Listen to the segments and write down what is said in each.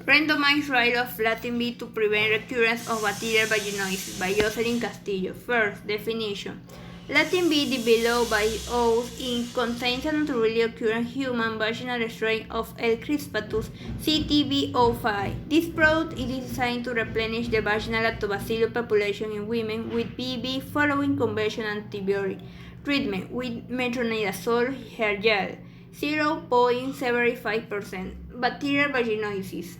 Randomized trial of Lactin-V to prevent recurrence of bacterial vaginosis by Jocelyn Castillo. First, definition. Lactin-V developed by us contains a naturally occurring human vaginal strain of L. crispatus CTB05. This product is designed to replenish the vaginal lactobacillus population in women with BV following conventional antibiotic treatment with metronidazole hair gel, 0.75%. Bacterial vaginosis.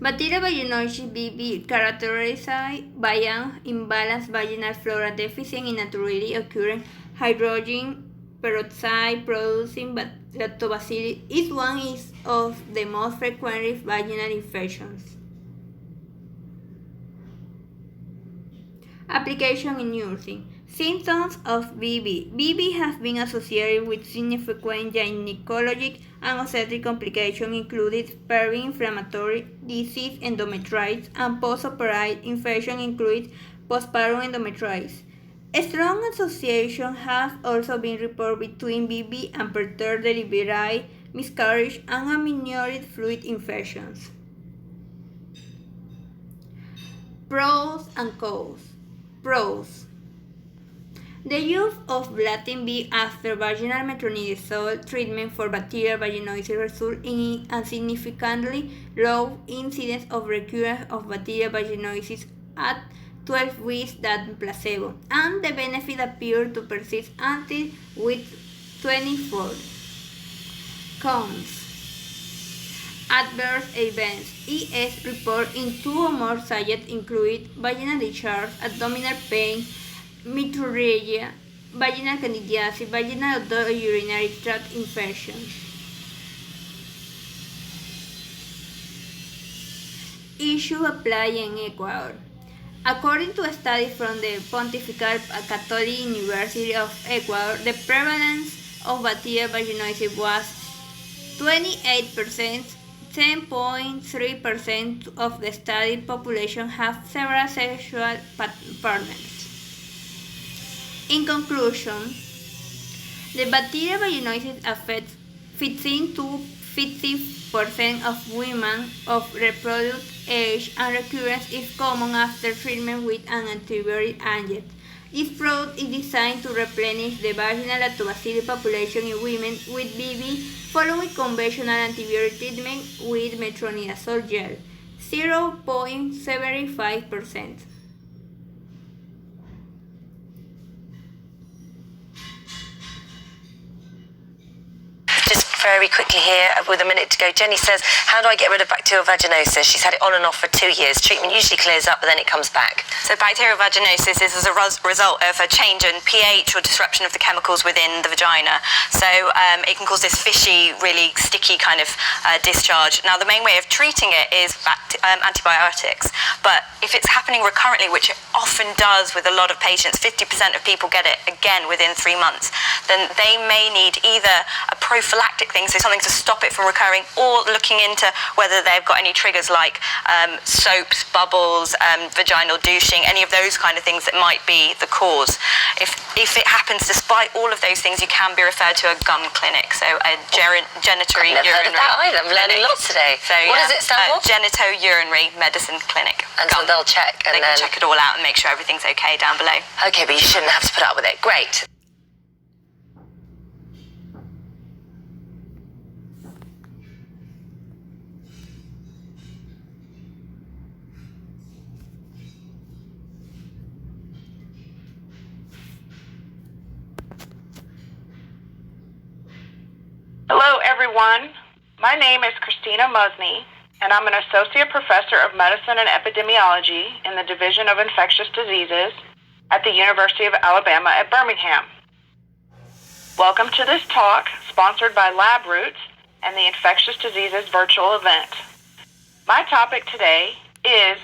Bacterial vaginosis BV characterized by an imbalanced vaginal flora deficient in naturally occurring hydrogen peroxide producing lactobacillus is one of the most frequent vaginal infections. Application in nursing. Symptoms of BV. BV has been associated with significant gynecologic and obstetric complications, including peri-inflammatory disease, endometritis, and post-operative infection, including postpartum endometritis. A strong association has also been reported between BV and preterm delivery, miscarriage, and amniotic fluid infections. Pros and cons. Pros. The use of Lactin-V after vaginal metronidazole treatment for bacterial vaginosis results in a significantly low incidence of recurrence of bacterial vaginosis at 12 weeks than placebo, and the benefit appears to persist until week 24. Cons. Adverse events. ES report in 2 or more subjects include vaginal discharge, abdominal pain, metrorrhagia, vaginal candidiasis, vaginal urinary tract infections. Issue applied in Ecuador. According to a study from the Pontifical Catholic University of Ecuador, the prevalence of bacterial vaginosis was 28%. 10.3% of the studied population have several sexual partners. In conclusion, the bacterial vaginosis affects 15 to 50% of women of reproductive age, and recurrence is common after treatment with an antibiotic agent. This product is designed to replenish the vaginal lactobacillus population in women with BV following conventional antibiotic treatment with metronidazole gel, 0.75%. Very quickly here, with a minute to go, Jenny says, how do I get rid of bacterial vaginosis? She's had it on and off for 2 years. Treatment usually clears up, but then it comes back. So bacterial vaginosis is as a result of a change in pH or disruption of the chemicals within the vagina. So it can cause this fishy, really sticky kind of discharge. Now, the main way of treating it is antibiotics. But if it's happening recurrently, which it often does with a lot of patients, 50% of people get it again within 3 months, then they may need either a prophylactic thing, so something to stop it from recurring, or looking into whether they've got any triggers like soaps, bubbles, vaginal douching, any of those kind of things that might be the cause. If it happens despite all of those things, you can be referred to a gum clinic, so a genitourinary I've never heard of that either. I'm learning lots today. So, what does it stand for? Genitourinary medicine clinic. And so they'll check and they can check it all out and make sure everything's okay down below. Okay, but you shouldn't have to put up with it. Great. Hello, everyone. My name is Christina Musney, and I'm an Associate Professor of Medicine and Epidemiology in the Division of Infectious Diseases at the University of Alabama at Birmingham. Welcome to this talk sponsored by LabRoots and the Infectious Diseases virtual event. My topic today is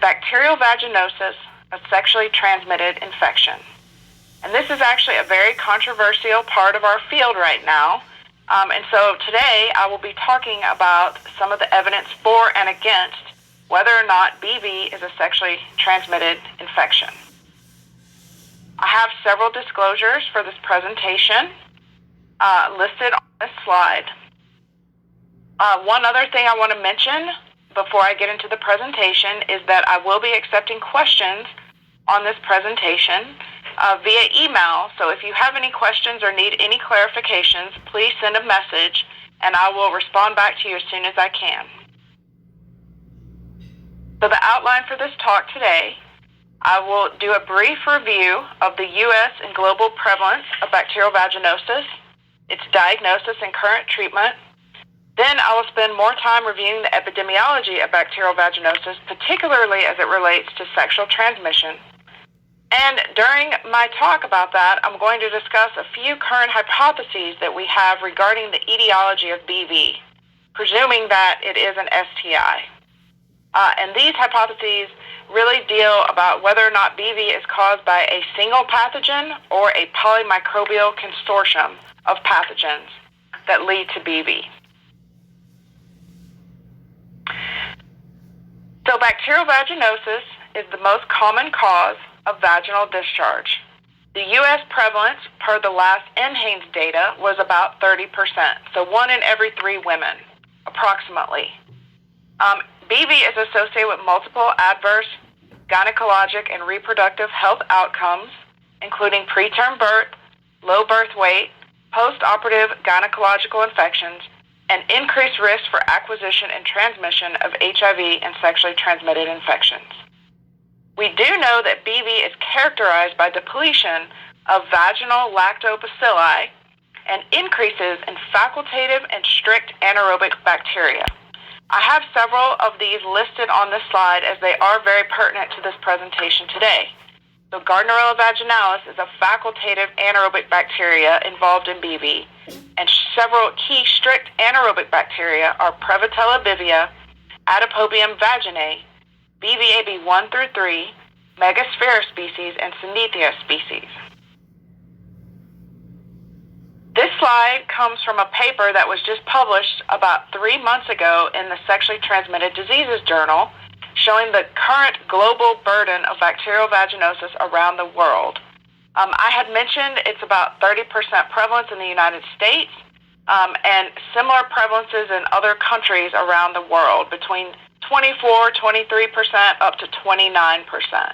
bacterial vaginosis a sexually transmitted infection? And this is actually a very controversial part of our field right now. And so today I will be talking about some of the evidence for and against whether or not BV is a sexually transmitted infection. I have several disclosures for this presentation listed on this slide. One other thing I want to mention before I get into the presentation is that I will be accepting questions on this presentation via email. So if you have any questions or need any clarifications, please send a message and I will respond back to you as soon as I can. So the outline for this talk today, I will do a brief review of the U.S. and global prevalence of bacterial vaginosis, its diagnosis and current treatment. Then I will spend more time reviewing the epidemiology of bacterial vaginosis, particularly as it relates to sexual transmission. And during my talk about that, I'm going to discuss a few current hypotheses that we have regarding the etiology of BV, presuming that it is an STI. And these hypotheses really deal about whether or not BV is caused by a single pathogen or a polymicrobial consortium of pathogens that lead to BV. So bacterial vaginosis is the most common cause of vaginal discharge. The U.S. prevalence per the last NHANES data was about 30%, so 1 in every 3 women, approximately. BV is associated with multiple adverse gynecologic and reproductive health outcomes, including preterm birth, low birth weight, post-operative gynecological infections, and increased risk for acquisition and transmission of HIV and sexually transmitted infections. We do know that BV is characterized by depletion of vaginal lactobacilli and increases in facultative and strict anaerobic bacteria. I have several of these listed on this slide as they are very pertinent to this presentation today. So Gardnerella vaginalis is a facultative anaerobic bacteria involved in BV, and several key strict anaerobic bacteria are Prevotella bivia, Adipobium vaginae, BVAB1 through 3, Megasphaera species, and Synethia species. This slide comes from a paper that was just published about 3 months ago in the Sexually Transmitted Diseases Journal, showing the current global burden of bacterial vaginosis around the world. I had mentioned it's about 30% prevalence in the United States, and similar prevalences in other countries around the world, between 24, 23%, up to 29%.